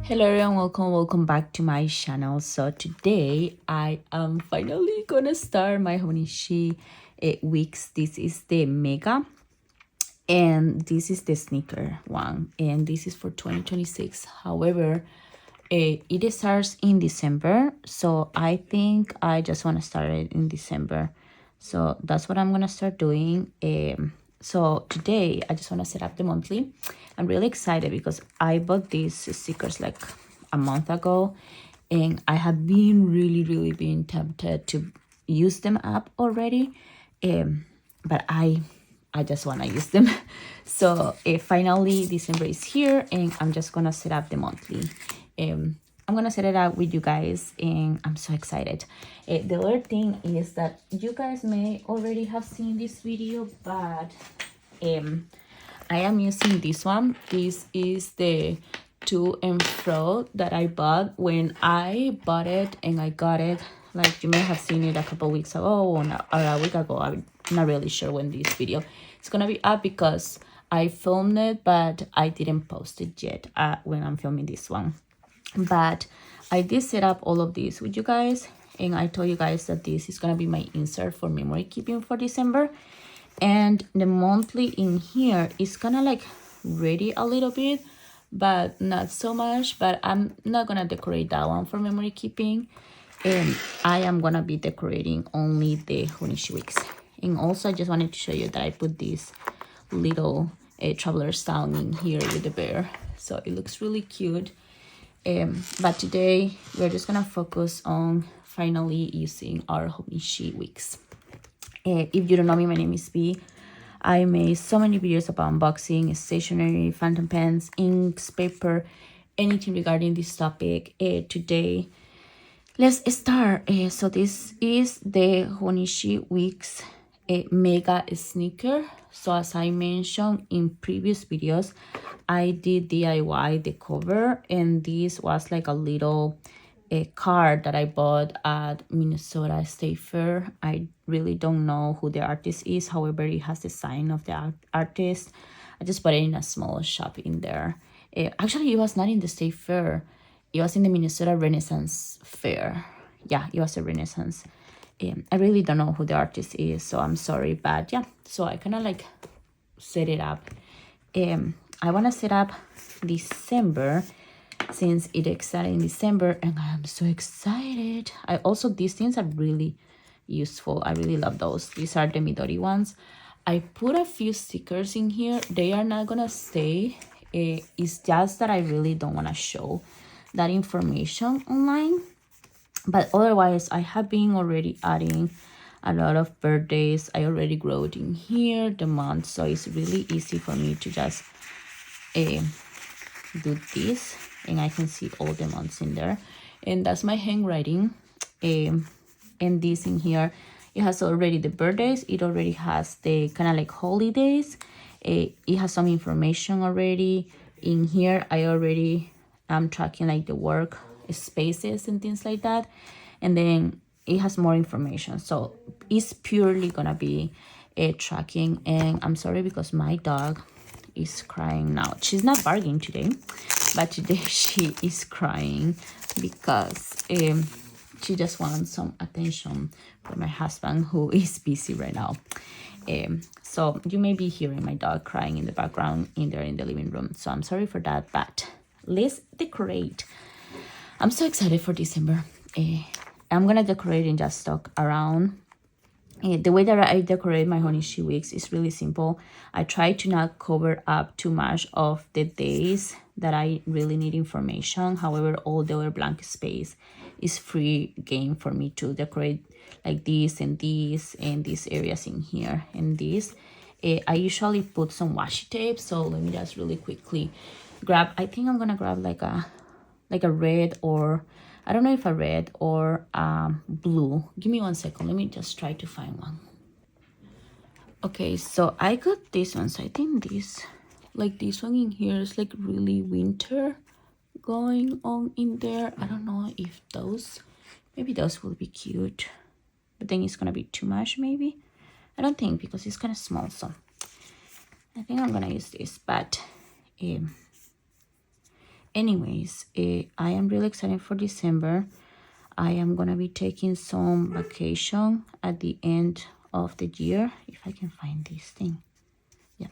Hello everyone, welcome back to my channel. So today I am finally gonna start my Hobonichi Weeks. This is the mega and this is the sneaker one, and this is for 2026. However, it starts in December, so I think I just want to start it in December. So that's what I'm gonna start doing. So today I just want to set up the monthly. I'm really excited because I bought these stickers like a month ago, and I have been really been tempted to use them up already, but I just want to use them. So finally December is here, and I'm just gonna set up the monthly. I'm gonna set it up with you guys, and I'm so excited. The other thing is that you guys may already have seen this video, but I am using this one. This is the to and fro that I bought when I bought it, and I got it, like you may have seen it a couple weeks ago or a week ago. I'm not really sure when this video is gonna be up because I filmed it, but I didn't post it yet when I'm filming this one. But I did set up all of this with you guys, and I told you guys that this is gonna be my insert for memory keeping for December. And the monthly in here is kind of like ready a little bit, but not so much. But I'm not gonna decorate that one for memory keeping, and I am gonna be decorating only the Hobonichi Weeks. And also I just wanted to show you that I put this little traveler's town in here with the bear, so it looks really cute. But today we're just gonna focus on finally using our Hobonichi Weeks. If you don't know me, my name is V. I made so many videos about unboxing, stationery, phantom pens, inks, paper, anything regarding this topic. Today, let's start. So this is the Hobonichi Weeks mega sneaker. So as I mentioned in previous videos, I did DIY the cover, and this was like a little card that I bought at Minnesota State Fair. I really don't know who the artist is, however it has the sign of the artist. I just bought it in a small shop in there. Actually, it was not in the State Fair, it was in the Minnesota Renaissance Fair. Yeah, it was a Renaissance. I really don't know who the artist is, so I'm sorry, but yeah, so I kind of like set it up. I want to set up December since it started in December, and I'm so excited. I also, these things are really useful. I really love those. These are the Midori ones. I put a few stickers in here. They are not gonna stay. It's just that I really don't want to show that information online. But otherwise, I have been already adding a lot of birthdays. I already wrote in here the month, so it's really easy for me to just do this, and I can see all the months in there. And that's my handwriting. And this in here, it has already the birthdays. It already has the kind of like holidays. It has some information already in here. I already am tracking like the work spaces and things like that, and then it has more information. So it's purely gonna be a tracking. And I'm sorry because my dog is crying now. She's not barking today, but today she is crying because she just wants some attention from my husband, who is busy right now. So you may be hearing my dog crying in the background in there in the living room, so I'm sorry for that. But let's decorate. I'm so excited for December. I'm gonna decorate and just talk around. The way that I decorate my Hobonichi Weeks is really simple. I try to not cover up too much of the days that I really need information. However, all the other blank space is free game for me to decorate, like this and this and these areas in here and this. I usually put some washi tape, so let me just really quickly grab. I think I'm gonna grab like a red, or I don't know if a red or blue. Give me 1 second. Let me just try to find one. Okay, so I got these ones. I think this one in here is like really winter going on in there. I don't know if maybe those will be cute, but then it's gonna be too much maybe. I don't think, because it's kind of small, so I think I'm gonna use this. But anyways, I am really excited for December. I am gonna be taking some vacation at the end of the year. If I can find this thing. Yeah.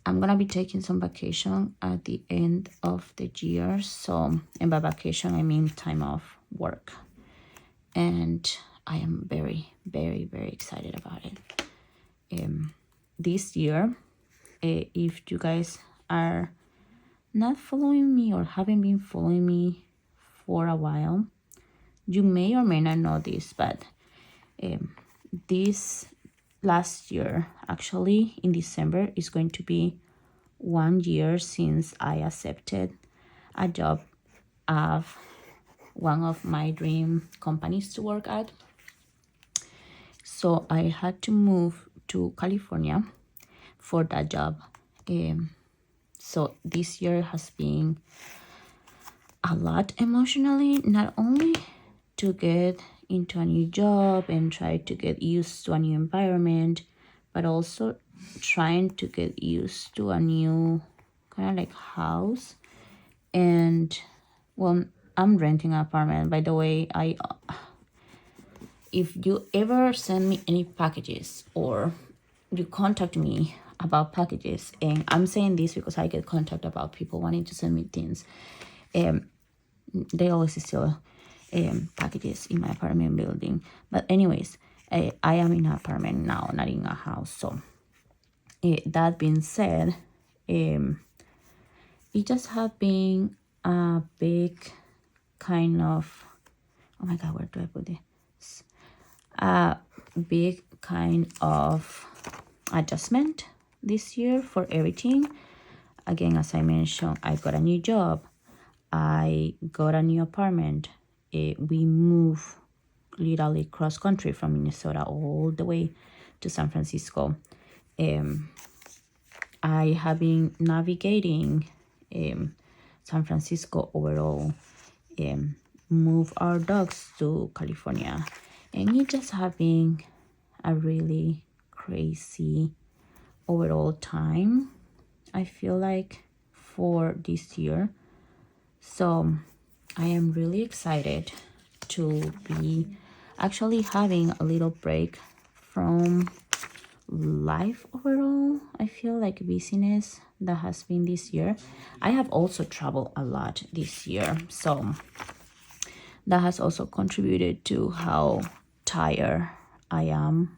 I'm gonna be taking some vacation at the end of the year. So, and by vacation, I mean time off work. And I am very, very, very excited about it. This year, if you guys are not following me or haven't been following me for a while, you may or may not know this, but this last year, actually in December, is going to be 1 year since I accepted a job of one of my dream companies to work at. So I had to move to California for that job. So this year has been a lot emotionally, not only to get into a new job and try to get used to a new environment, but also trying to get used to a new kind of like house. And well, I'm renting an apartment, by the way. If you ever send me any packages or you contact me about packages, and I'm saying this because I get contact about people wanting to send me things, they always steal packages in my apartment building. But anyways, I am in an apartment now, not in a house. So that being said, it just has been a big kind of, oh my god, where do I put this? A big kind of adjustment this year for everything. Again, as I mentioned, I got a new job, I got a new apartment. We moved literally cross country from Minnesota all the way to San Francisco. I have been navigating San Francisco overall, move our dogs to California, and it just have been a really crazy overall time, I feel like, for this year. So I am really excited to be actually having a little break from life overall. I feel like busyness that has been this year. I have also traveled a lot this year, so that has also contributed to how tired I am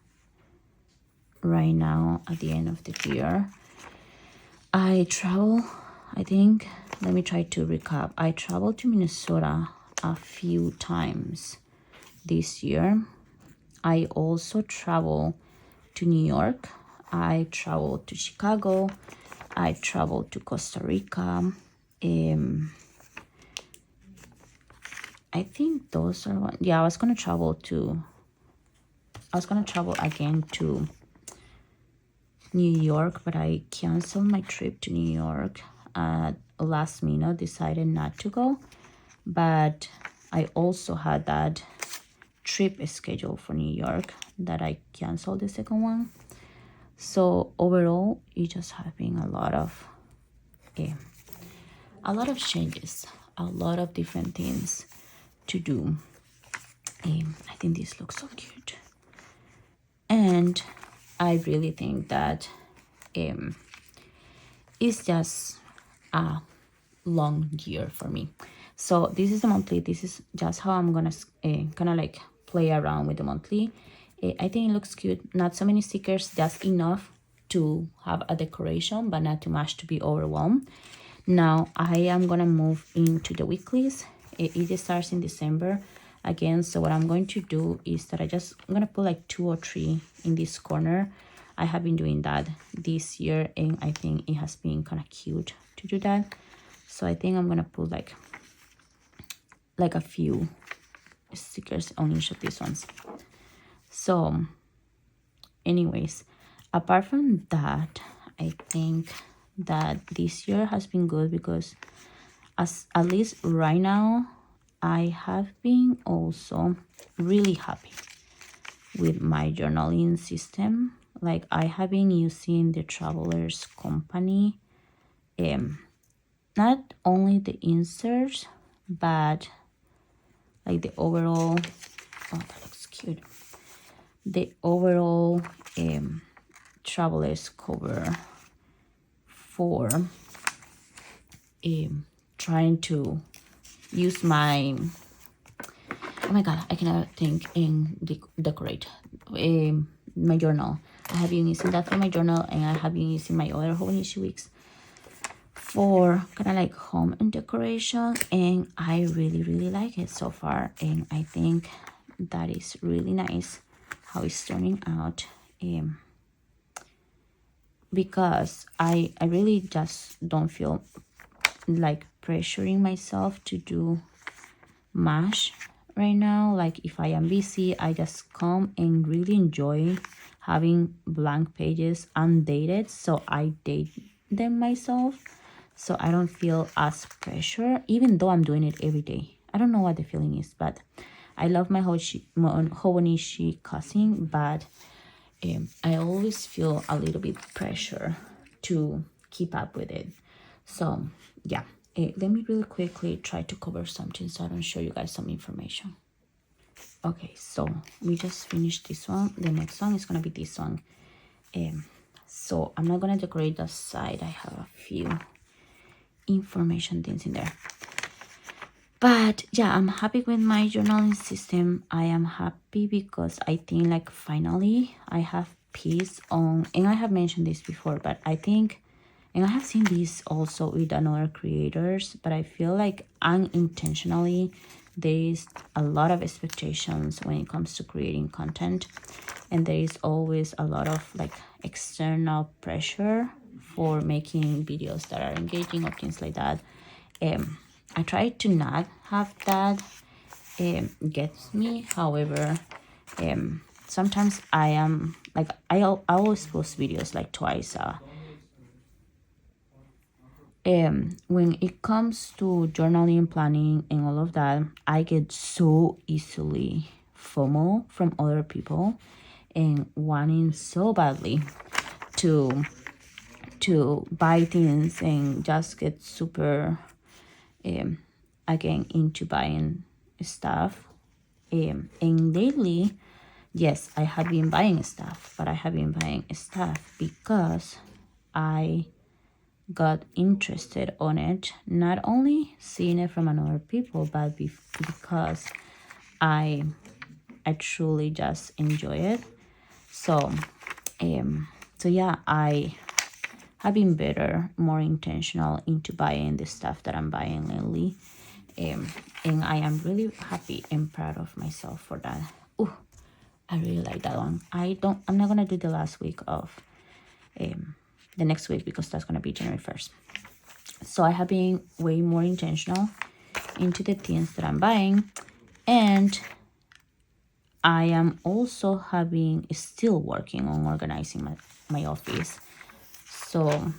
right now at the end of the year. I travel, I think, let me try to recap. I traveled to Minnesota a few times this year. I also traveled to New York. I traveled to Chicago. I traveled to Costa Rica. I think those are one. Yeah, I was gonna travel again to New York, but I canceled my trip to New York at last minute, decided not to go. But I also had that trip scheduled for New York that I canceled the second one. So overall, it just has been a lot of changes, a lot of different things to do. I think this looks so cute, and I really think that it's just a long year for me. So this is the monthly. This is just how I'm gonna kind of like play around with the monthly. I think it looks cute. Not so many stickers, just enough to have a decoration, but not too much to be overwhelmed. Now I am gonna move into the weeklies. It starts in December again. So what I'm going to do is that I'm gonna put like 2 or 3 in this corner. I have been doing that this year, and I think it has been kind of cute to do that. So I think I'm gonna put like a few stickers on each of these ones. So anyways, apart from that, I think that this year has been good because at least right now, I have been also really happy with my journaling system. Like I have been using the Traveler's Company not only the inserts, but like the overall, oh, that looks cute, the overall traveler's cover for trying to use my, oh my god, I cannot think in decorate my journal. I have been using that for my journal, and I have been using my other Hobonichi Weeks for kind of like home and decoration, and I really like it so far, and I think that is really nice how it's turning out, because I really just don't feel like pressuring myself to do much right now. Like if I am busy, I just come and really enjoy having blank pages undated, so I date them myself, so I don't feel as pressure, even though I'm doing it every day. I don't know what the feeling is, but I love my Hobonichi cousin, but I always feel a little bit pressure to keep up with it. So yeah, let me really quickly try to cover something so I don't show you guys some information. Okay, so we just finished this one. The next one is gonna be this one. So I'm not gonna decorate the side. I have a few information things in there. But yeah, I'm happy with my journaling system. I am happy because I think like finally I have peace on, and I have mentioned this before, but I think, and I have seen this also with another creators, but I feel like unintentionally there is a lot of expectations when it comes to creating content, and there is always a lot of like external pressure for making videos that are engaging or things like that. I try to not have that gets me. However, sometimes I am like, I always post videos like twice. When it comes to journaling, planning, and all of that, I get so easily FOMO from other people and wanting so badly to buy things and just get super again into buying stuff. And lately, yes, I have been buying stuff, but I have been buying stuff because I got interested on it, not only seeing it from another people, but because I truly just enjoy it. So so yeah, I have been better, more intentional into buying the stuff that I'm buying lately, and I am really happy and proud of myself for that. Ooh, I really like that one. I'm not gonna do the last week of the next week because that's gonna be January 1st. So I have been way more intentional into the things that I'm buying, and I am also still working on organizing my office. So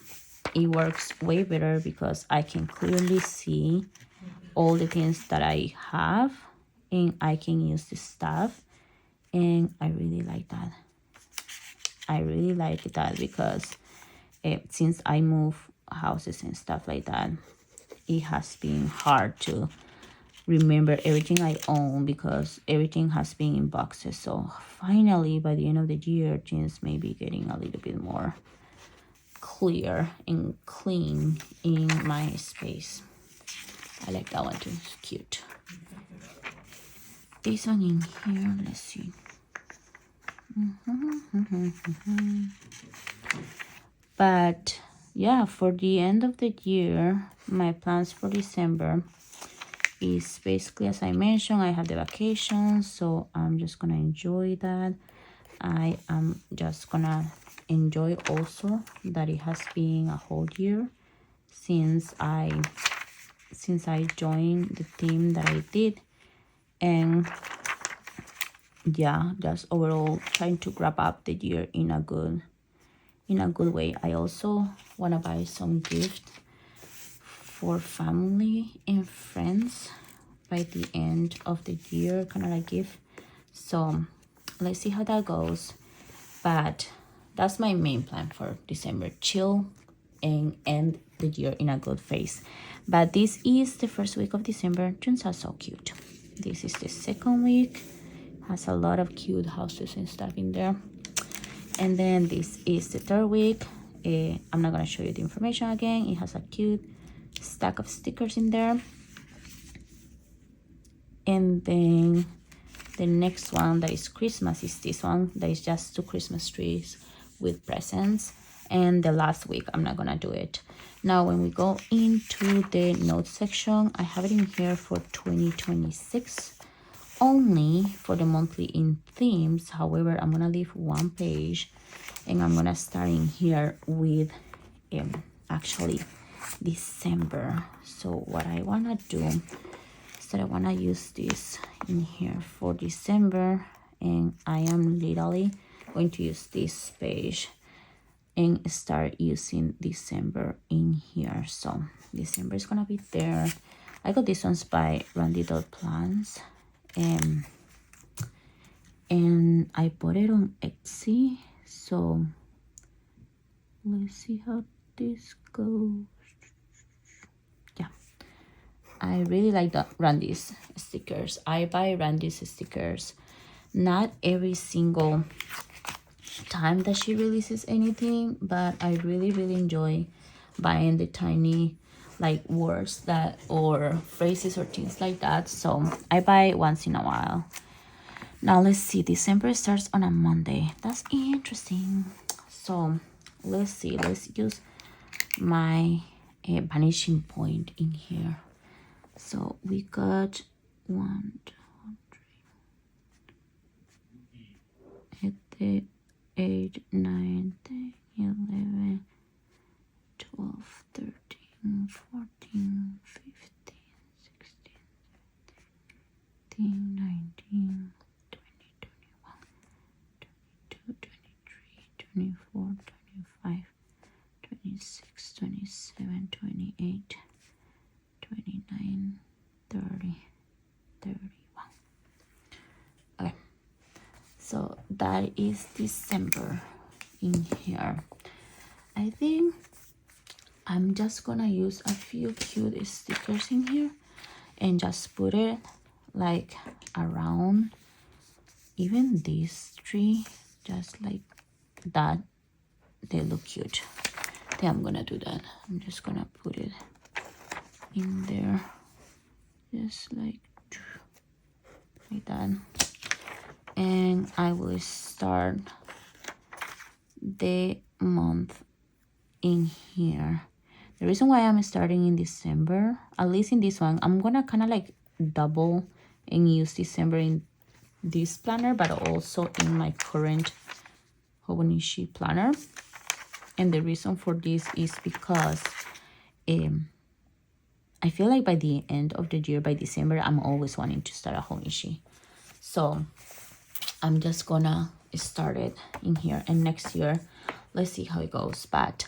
it works way better because I can clearly see all the things that I have, and I can use the stuff, and I really like that. I really like that because since I move houses and stuff like that, it has been hard to remember everything I own because everything has been in boxes. So finally, by the end of the year, things may be getting a little bit more clear and clean in my space. I like that one too. It's cute. This one in here, let's see. But yeah, for the end of the year, my plans for December is basically, as I mentioned, I have the vacations, so I'm just gonna enjoy that. I am just gonna enjoy also that it has been a whole year since I joined the team that I did, and yeah, just overall trying to wrap up the year in a good way. I also want to buy some gift for family and friends by the end of the year, kind of like gift. So let's see how that goes, but that's my main plan for December: chill and end the year in a good phase. But this is the first week of December. Turns out so cute. This is the second week. Has a lot of cute houses and stuff in there. And then this is the third week. I'm not gonna show you the information again. It has a cute stack of stickers in there. And then the next one that is Christmas is this one. That is just 2 Christmas trees with presents. And the last week, I'm not gonna do it. Now, when we go into the notes section, I have it in here for 2026. Only for the monthly in themes. However, I'm gonna leave one page and I'm gonna start in here with actually December. So what I wanna do is that I wanna use this in here for December, and I am literally going to use this page and start using December in here. So December is gonna be there. I got these ones by Randy.plans. And I bought it on Etsy, so let's see how this goes. Yeah, I really like the Randy's stickers. I buy Randy's stickers not every single time that she releases anything, but I really enjoy buying the tiny like words that or phrases or things like that. So I buy it once in a while. Now let's see, December starts on a Monday. That's interesting. So let's see, let's use my vanishing point in here. So we got 1, 2, 3, 8, 9, 10, 11, 12, 13, 14, 15, 16, 17, 19, 20, 21, 22, 23, 24, 25, 26, 27, 28, 29, 30, 31. Okay, so that is December in here. I think I'm just gonna use a few cute stickers in here and just put it like around even this tree, just like that. They look cute. I think I'm gonna do that. I'm just gonna put it in there, just like that. And I will start the month in here. The reason why I'm starting in December, at least in this one, I'm gonna kind of like double and use December in this planner, but also in my current Hobonichi planner. And the reason for this is because I feel like by the end of the year, by December, I'm always wanting to start a Hobonichi. So I'm just gonna start it in here, and next year, let's see how it goes. But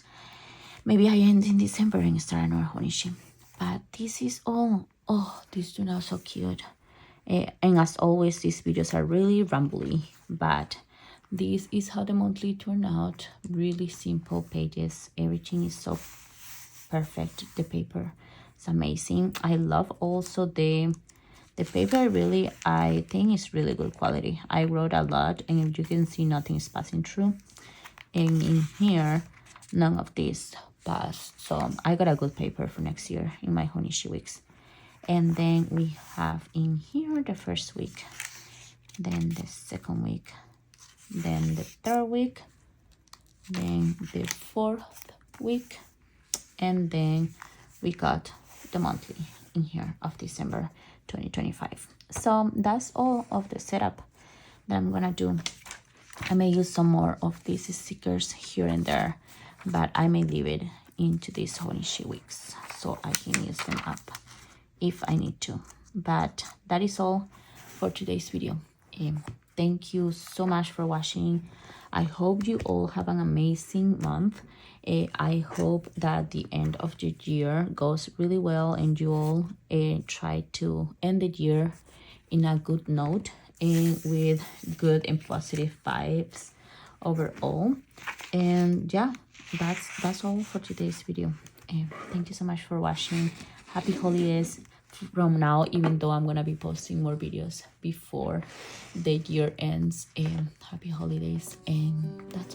maybe I end in December and start another Hobonichi. But this is all. Oh, these turned out so cute. And as always, these videos are really rambly, but this is how the monthly turned out. Really simple pages. Everything is so perfect. The paper is amazing. I love also the paper. Really, I think it's really good quality. I wrote a lot, and you can see nothing is passing through. And in here, none of this passed. So I got a good paper for next year in my Hobonichi Weeks. And then we have in here the first week, then the second week, then the third week, then the fourth week, and then we got the monthly in here of December 2025. So that's all of the setup that I'm gonna do. I may use some more of these stickers here and there, but I may leave it into these Hobonichi Weeks so I can use them up if I need to. But that is all for today's video. Thank you so much for watching. I hope you all have an amazing month. I hope that the end of the year goes really well and you all try to end the year in a good note and with good and positive vibes overall. And yeah, that's all for today's video. And thank you so much for watching. Happy holidays from now, even though I'm gonna be posting more videos before the year ends. And happy holidays, and that's